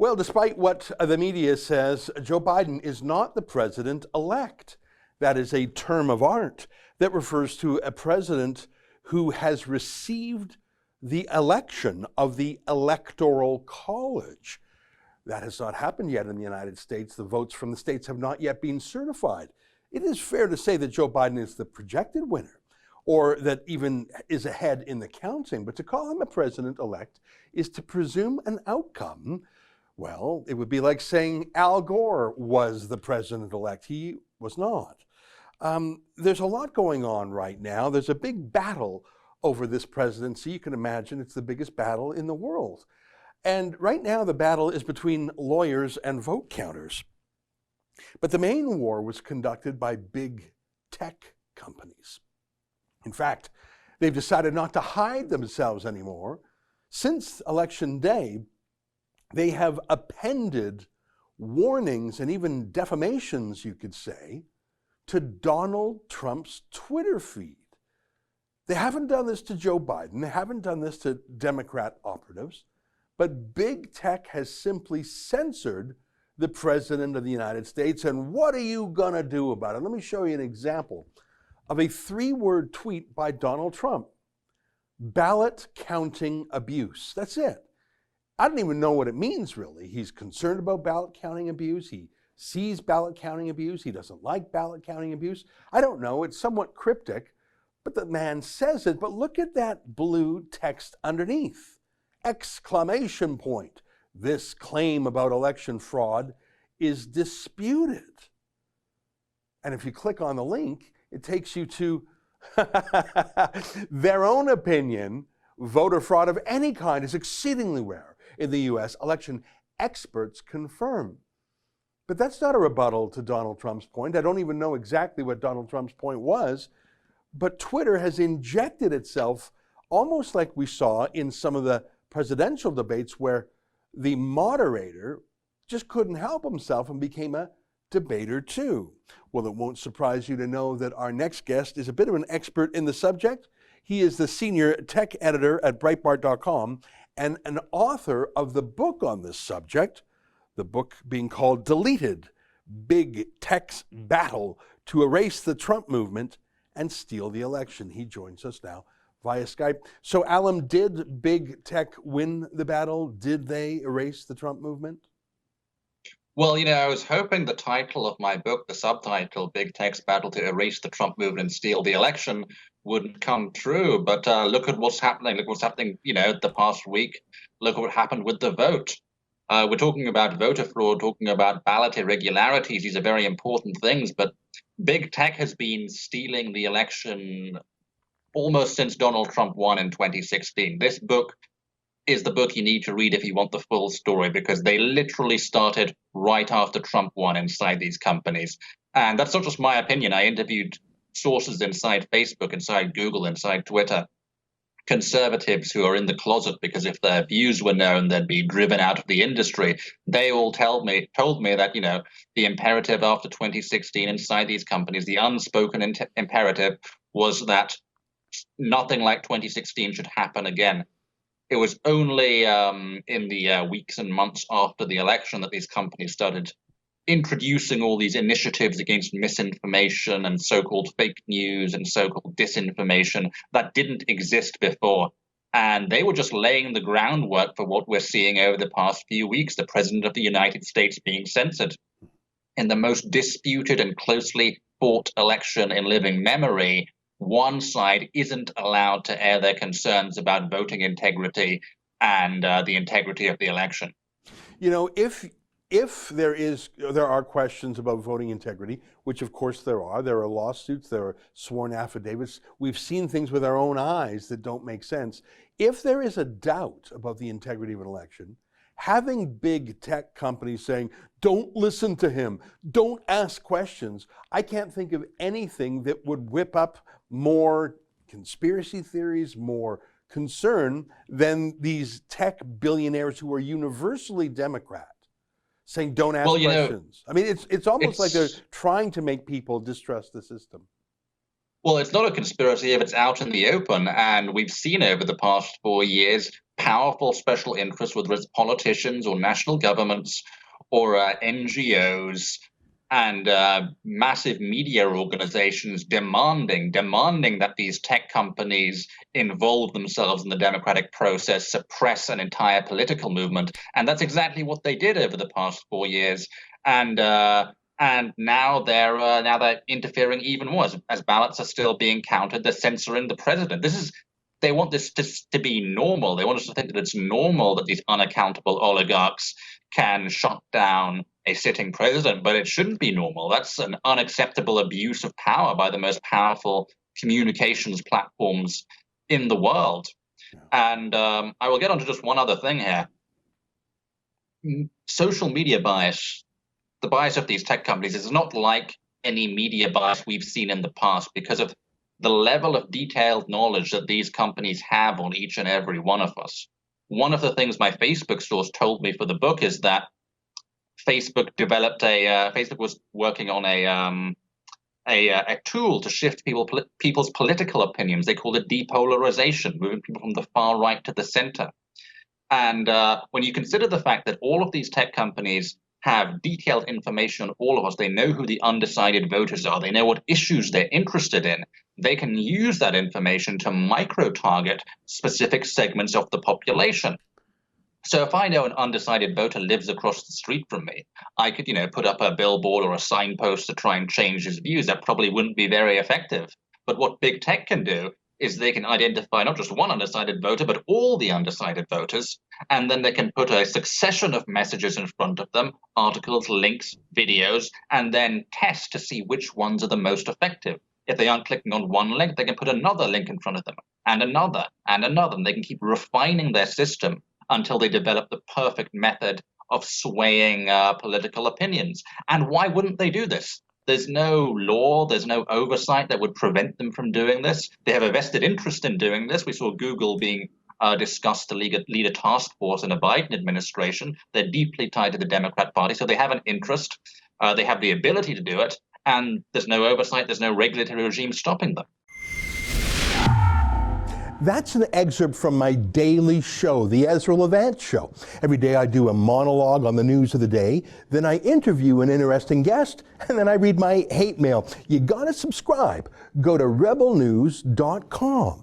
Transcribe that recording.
Well, despite what the media says, Joe Biden is not the president-elect. That is a term of art that refers to a president who has received the election of the Electoral College. That has not happened yet in the United States. The votes from the states have not yet been certified. It is fair to say that Joe Biden is the projected winner, or that even is ahead in the counting, but to call him a president-elect is to presume an outcome. Well, it would be like saying Al Gore was the president-elect. He was not. There's a lot going on right now. There's a big battle over this presidency. You can imagine it's the biggest battle in the world. And right now the battle is between lawyers and vote counters. But the main war was conducted by big tech companies. In fact, they've decided not to hide themselves anymore. Since Election Day, they have appended warnings and even defamations, you could say, to Donald Trump's Twitter feed. They haven't done this to Joe Biden. They haven't done this to Democrat operatives. But big tech has simply censored the President of the United States. And what are you going to do about it? Let me show you an example of a 3-word tweet by Donald Trump. Ballot counting abuse. That's it. I don't even know what it means, really. He's concerned about ballot counting abuse. He sees ballot counting abuse. He doesn't like ballot counting abuse. I don't know. It's somewhat cryptic, but the man says it. But look at that blue text underneath. Exclamation point. This claim about election fraud is disputed. And if you click on the link, it takes you to their own opinion. Voter fraud of any kind is exceedingly rare in the U.S. Election experts confirm. But that's not a rebuttal to Donald Trump's point. I don't even know exactly what Donald Trump's point was, but Twitter has injected itself almost like we saw in some of the presidential debates where the moderator just couldn't help himself and became a debater too. Well, it won't surprise you to know that our next guest is a bit of an expert in the subject. He is the senior tech editor at Breitbart.com and an author of the book on this subject, the book being called Deleted: Big Tech's Battle to Erase the Trump Movement and Steal the Election. He joins us now via Skype. So, Allum, did big tech win the battle? Did they erase the Trump movement? Well, I was hoping the title of my book, the subtitle, Big Tech's Battle to Erase the Trump Movement and Steal the Election, wouldn't come true. But look at what's happening. Look what's happening, the past week. Look at what happened with the vote. We're talking about voter fraud, talking about ballot irregularities. These are very important things. But big tech has been stealing the election almost since Donald Trump won in 2016. This book is the book you need to read if you want the full story, because they literally started right after Trump won inside these companies. And that's not just my opinion. I interviewed sources inside Facebook, inside Google, inside Twitter, conservatives who are in the closet because if their views were known, they'd be driven out of the industry. They all told me that, the imperative after 2016 inside these companies, the unspoken imperative was that nothing like 2016 should happen again. It was only in the weeks and months after the election that these companies started introducing all these initiatives against misinformation and so-called fake news and so-called disinformation that didn't exist before. And they were just laying the groundwork for what we're seeing over the past few weeks, the President of the United States being censored. In the most disputed and closely fought election in living memory, one side isn't allowed to air their concerns about voting integrity and the integrity of the election. If there are questions about voting integrity, which of course there are lawsuits, there are sworn affidavits. We've seen things with our own eyes that don't make sense. If there is a doubt about the integrity of an election, having big tech companies saying, don't listen to him, don't ask questions, I can't think of anything that would whip up more conspiracy theories, more concern than these tech billionaires who are universally Democrat saying don't ask questions. I mean, it's almost like they're trying to make people distrust the system. Well, it's not a conspiracy if it's out in the open. And we've seen over the past 4 years powerful special interests, whether it's politicians or national governments or NGOs and massive media organizations demanding that these tech companies involve themselves in the democratic process, suppress an entire political movement. And that's exactly what they did over the past 4 years. And now they're interfering even more as ballots are still being counted. They're censoring the president. They want this to be normal. They want us to think that it's normal that these unaccountable oligarchs can shut down a sitting president, but it shouldn't be normal. That's an unacceptable abuse of power by the most powerful communications platforms in the world. And I will get onto just one other thing here. Social media bias, the bias of these tech companies, is not like any media bias we've seen in the past because of the level of detailed knowledge that these companies have on each and every one of us. One of the things my Facebook source told me for the book is that Facebook was working on a tool to shift people's political opinions. They called it depolarization, moving people from the far right to the center. And when you consider the fact that all of these tech companies have detailed information on all of us, they know who the undecided voters are, they know what issues they're interested in, they can use that information to micro-target specific segments of the population. So if I know an undecided voter lives across the street from me, I could, put up a billboard or a signpost to try and change his views. That probably wouldn't be very effective. But what big tech can do is they can identify not just one undecided voter, but all the undecided voters, and then they can put a succession of messages in front of them, articles, links, videos, and then test to see which ones are the most effective. If they aren't clicking on one link, they can put another link in front of them, and another, and another, and they can keep refining their system until they develop the perfect method of swaying political opinions. And why wouldn't they do this? There's no law, there's no oversight that would prevent them from doing this. They have a vested interest in doing this. We saw Google being discussed to lead a task force in a Biden administration. They're deeply tied to the Democrat Party, so they have an interest. They have the ability to do it, and there's no oversight, there's no regulatory regime stopping them. That's an excerpt from my daily show, The Ezra Levant Show. Every day I do a monologue on the news of the day, then I interview an interesting guest, and then I read my hate mail. You gotta subscribe. Go to rebelnews.com.